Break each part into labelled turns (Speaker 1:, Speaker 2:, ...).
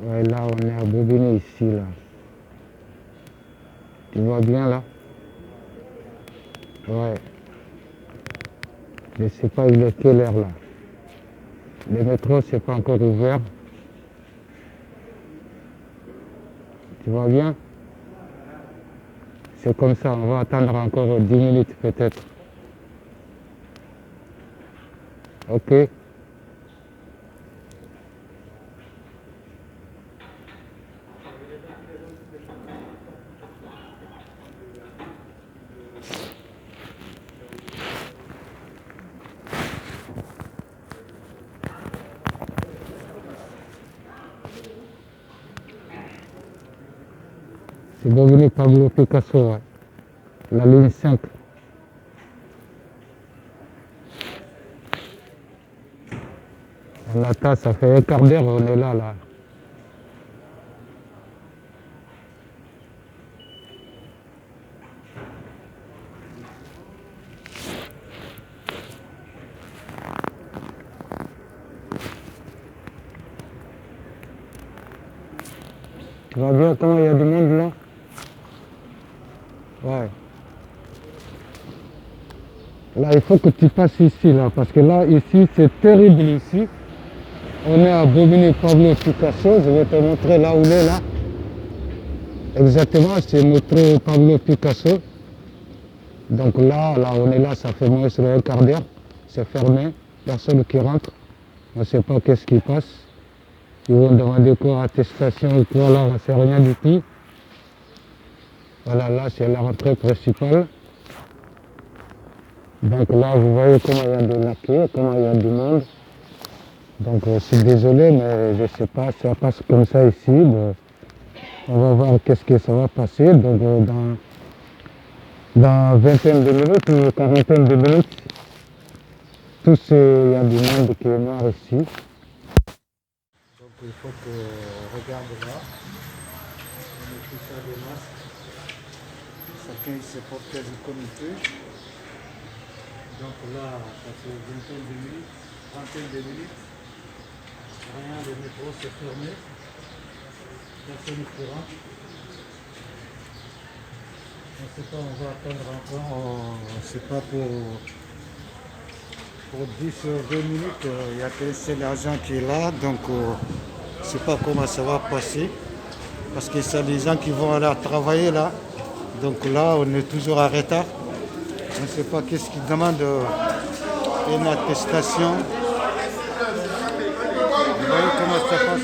Speaker 1: Ouais, là, on est à Bobigny, ici, là. Tu vois bien, là? Ouais. Je sais pas, il est quelle heure, là? Le métro, c'est pas encore ouvert. Tu vois bien? C'est comme ça, on va attendre encore 10 minutes, peut-être. Ok? C'est Bobigny Pablo Picasso, ouais. La ligne 5. On attend, ça fait un quart d'heure, on est là, là. Tu vois bien comment il y a du monde, là? Ouais. Là, il faut que tu passes ici, là, parce que là, ici, c'est terrible, ici. On est à Bobigny Pablo Picasso, je vais te montrer là où il est, là. Exactement, c'est métro Pablo Picasso. Donc là, on est là, ça fait moins de un quart d'heure. C'est fermé, personne qui rentre. On ne sait pas qu'est-ce qui passe. Ils vont demander quoi, attestation ou quoi, là, on ne sait rien du tout. Voilà, là, c'est la rentrée principale. Donc là, vous voyez comment il y a de la queue, comment il y a du monde. Donc je suis désolé, mais je ne sais pas, ça passe comme ça ici. Donc, on va voir qu'est-ce que ça va passer. Donc dans vingtaine de minutes ou quarantaine de minutes, il y a du monde qui est mort ici. Donc il faut que regarde là, on met tout ça des masques. Chacun se porte quasi comme il peut. Donc là, ça fait vingtaine de minutes, trentaine de minutes. Rien, le métro c'est fermé. Personne ne rentre. On ne sait pas, on va attendre encore. On ne sait pas pour 10 ou 20 minutes. Il n'y a qu'un seul agent qui est là. Donc je ne sais pas comment ça va passer. Parce que c'est les gens qui vont aller travailler là. Donc là, on est toujours en retard. On ne sait pas qu'est-ce qu'ils demandent. Une attestation. Vous voyez comment ça passe.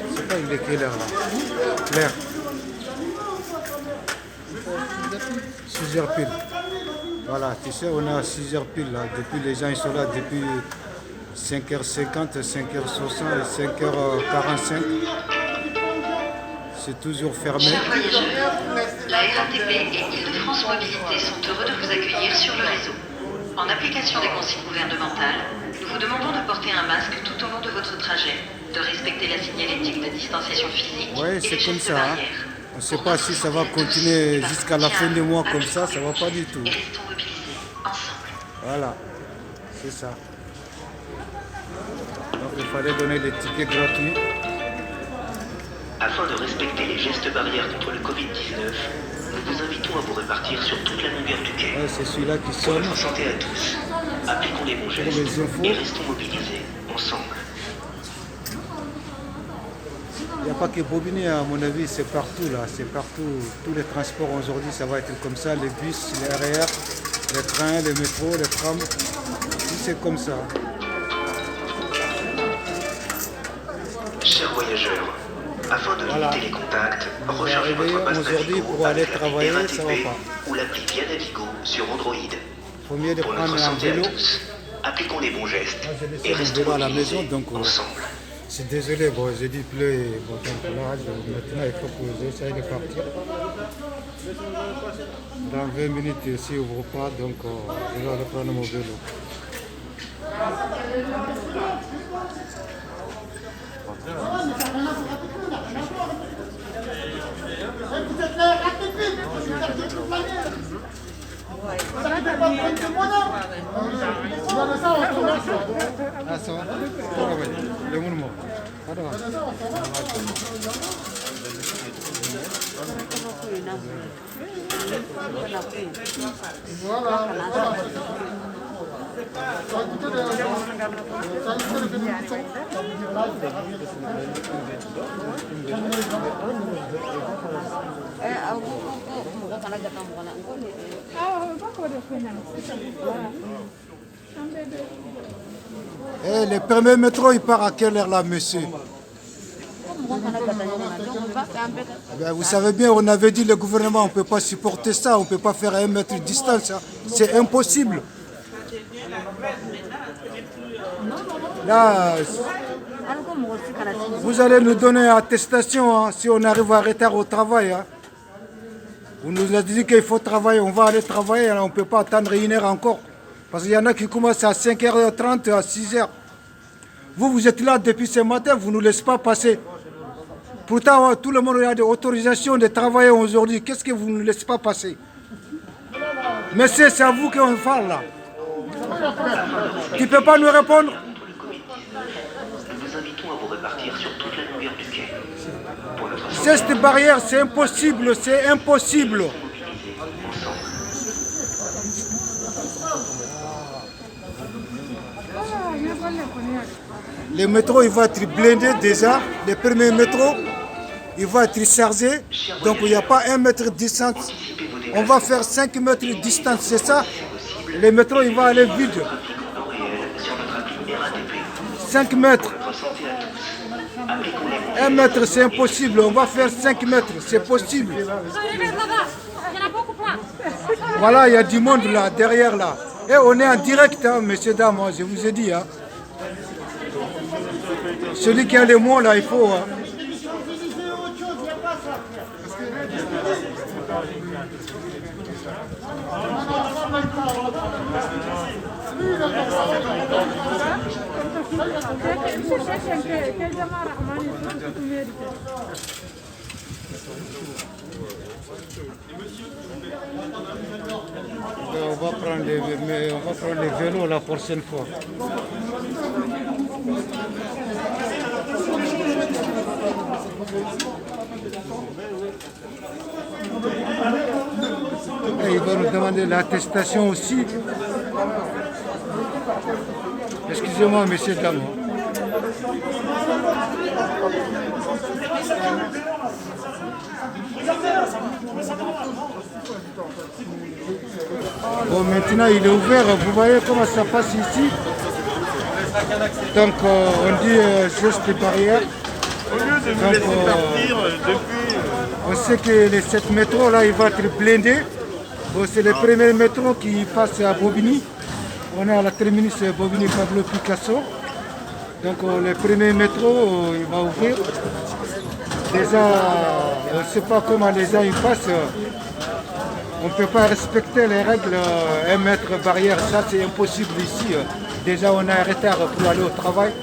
Speaker 1: Je ne sais pas il est quelle heure là. Claire. 6h pile. Voilà, tu sais, on est à 6h pile là. Depuis les gens ils sont là depuis 5h50, 5h60 et 5h45. C'est toujours fermé.
Speaker 2: Chers voyageurs, la RATP et Île-de-France Mobilité sont heureux de vous accueillir sur le réseau. En application des consignes gouvernementales, nous vous demandons de porter un masque tout au long de votre trajet, de respecter la signalétique de distanciation physique
Speaker 1: Ouais,
Speaker 2: et
Speaker 1: c'est
Speaker 2: les
Speaker 1: comme
Speaker 2: gestes
Speaker 1: ça.
Speaker 2: barrières.
Speaker 1: On ne sait pas si ça va continuer jusqu'à la fin du mois comme ça va pas du tout.
Speaker 2: Et restons mobilisés, ensemble.
Speaker 1: Voilà, c'est ça. Donc il fallait donner des tickets gratuits.
Speaker 3: Afin de respecter les gestes barrières contre le Covid-19, nous vous invitons à vous répartir sur toute la longueur du quai.
Speaker 1: Ouais, c'est celui-là qui
Speaker 3: Pour
Speaker 1: sonne.
Speaker 3: votre santé à tous, appliquons les bons gestes
Speaker 1: les infos.
Speaker 3: et restons mobilisés, ensemble.
Speaker 1: Il n'y a pas que Bobigny, à mon avis, c'est partout là, c'est partout. Tous les transports aujourd'hui, ça va être comme ça, les bus, les RER, les trains, les métros, les trams, tout c'est comme ça.
Speaker 3: Chers voyageurs, afin de limiter les contacts, rechargez votre passe
Speaker 1: aujourd'hui
Speaker 3: Navigo
Speaker 1: pour aller
Speaker 3: avec l'appli
Speaker 1: travailler,
Speaker 3: RATP
Speaker 1: ça va pas.
Speaker 3: ou l'appli Via Navigo sur Android.
Speaker 1: Faut mieux de
Speaker 3: Pour
Speaker 1: prendre
Speaker 3: notre
Speaker 1: un
Speaker 3: santé à
Speaker 1: vélo.
Speaker 3: tous, appliquons les bons gestes
Speaker 1: Moi, j'ai laissé
Speaker 3: et
Speaker 1: mon
Speaker 3: restons
Speaker 1: vélo à la
Speaker 3: mobilisés,
Speaker 1: maison, donc
Speaker 3: ensemble.
Speaker 1: je suis désolé, bon, j'ai dit pleut, bon, donc là, maintenant il faut que j'essaye de partir. Dans 20 minutes, ici, ouvre pas, donc je vais reprendre mon vélo. Et le premier métro, il part à quelle heure là, monsieur? Ben, vous savez bien, on avait dit le gouvernement, on ne peut pas supporter ça, on ne peut pas faire 1 mètre de distance. Hein. C'est impossible. Là, vous allez nous donner attestation hein, si on arrive en retard au travail. Hein. Vous nous avez dit qu'il faut travailler, on va aller travailler, hein, on ne peut pas attendre 1 heure encore. Parce qu'il y en a qui commencent à 5h30, à 6h. Vous êtes là depuis ce matin, vous ne nous laissez pas passer. Pourtant, tout le monde a des autorisations de travailler aujourd'hui. Qu'est-ce que vous ne nous laissez pas passer? Mais c'est à vous qu'on parle là. Tu ne peux pas nous répondre?
Speaker 3: Nous vous invitons à vous répartir sur toute la longueur du quai. Pour notre
Speaker 1: Cette barrière, c'est impossible, c'est impossible. Le métro, il va être blindé déjà. Le premier métro, il va être chargé. Donc, il n'y a pas 1 mètre de distance. On va faire 5 mètres de distance, c'est ça? Le métro, il va aller vide. 5 mètres. 1 mètre, c'est impossible. On va faire 5 mètres, c'est possible. Voilà, il y a du monde là, derrière là. Et on est en direct, hein, messieurs, dames, hein, je vous ai dit. Hein. Celui qui a les mots là, il faut. Hein. On va prendre les vélos la prochaine fois. Et il va nous demander l'attestation aussi. Excusez-moi, messieurs, dames. Bon, maintenant il est ouvert, vous voyez comment ça passe ici. Donc on dit juste barrière. Donc, on sait que les 7 métros là, il va être blindé. Bon, c'est le premier métro qui passe à Bobigny. On est à la terminus Bobigny Pablo Picasso. Donc le premier métro, il va ouvrir. Déjà, on ne sait pas comment les gens ils passent. On ne peut pas respecter les règles, 1 mètre barrière, ça c'est impossible ici. Déjà on est en retard pour aller au travail.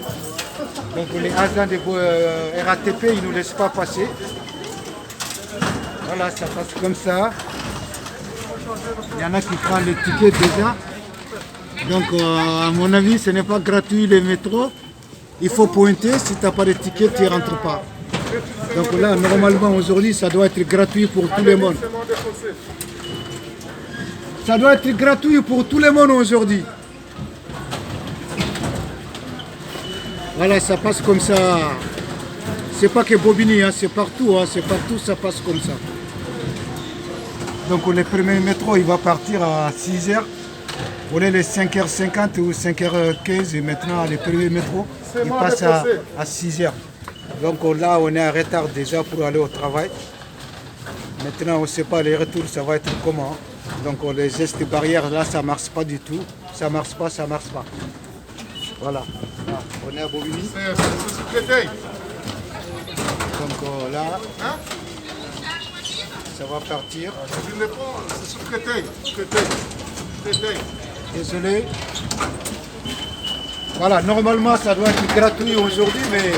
Speaker 1: Donc les agents de RATP, ils ne nous laissent pas passer. Voilà, ça passe comme ça. Il y en a qui prennent les tickets déjà. Donc à mon avis, ce n'est pas gratuit les métros. Il faut pointer, si tu n'as pas de ticket, tu ne rentres pas. Donc là, normalement aujourd'hui, ça doit être gratuit pour tout le monde. Ça doit être gratuit pour tout le monde aujourd'hui. Voilà, ça passe comme ça. C'est pas que Bobigny, hein, c'est partout, ça passe comme ça. Donc le premier métro, il va partir à 6h. On est les 5h50 ou 5h15 et maintenant le premier métro, il passe à 6h. Donc là, on est en retard déjà pour aller au travail. Maintenant, on ne sait pas les retours, ça va être comment. Donc les gestes barrières, là, ça ne marche pas du tout. Ça ne marche pas, ça ne marche pas. Voilà. Là, on est à Bobigny. Donc là, ça va partir. Désolé. Voilà, normalement, ça doit être gratuit aujourd'hui, mais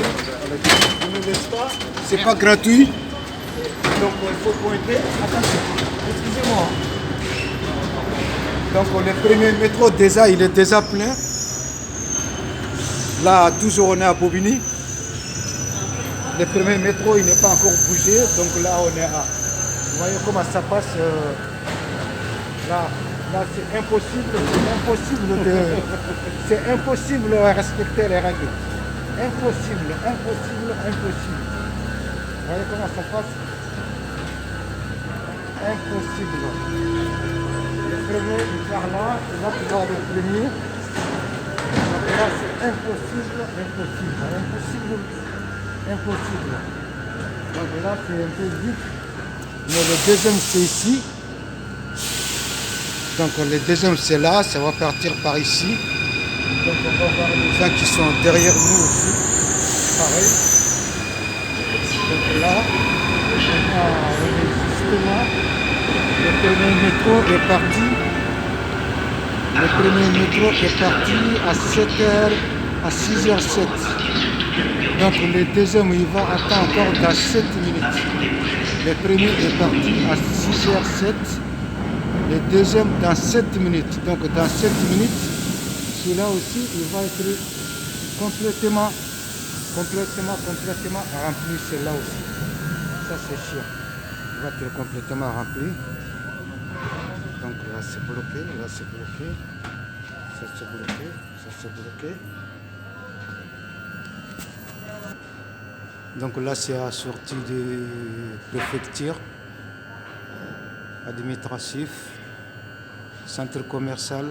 Speaker 1: on ne laisse pas. C'est pas gratuit. Donc il faut pointer. Attention, excusez-moi. Donc le premier métro déjà, il est déjà plein. Là, toujours on est à Bobigny. Le premier métro, il n'est pas encore bougé. Donc là, on est à... Vous voyez comment ça passe là, c'est impossible. C'est impossible de respecter les règles. Impossible. Vous voyez comment ça passe? Impossible. Le premier, il part là, il va pouvoir le premier. Donc là, c'est impossible. Donc là, c'est un peu vite. Mais le deuxième, c'est ici. Donc le deuxième, c'est là. Ça va partir par ici. Donc on va voir les gens qui sont derrière nous aussi. Pareil. Donc là, on est justement. Le premier métro est parti. Le premier métro est parti à 7h, à 6h07. Donc le deuxième, il va attendre encore dans 7 minutes. Le premier est parti à 6h07. Le deuxième dans 7 minutes. Donc dans 7 minutes, celui-là aussi, il va être complètement rempli. Celui-là aussi. Ça c'est chiant. Il va être complètement rempli. Donc là c'est bloqué, ça c'est bloqué. Donc là c'est à la sortie de préfecture administratif, centre commercial.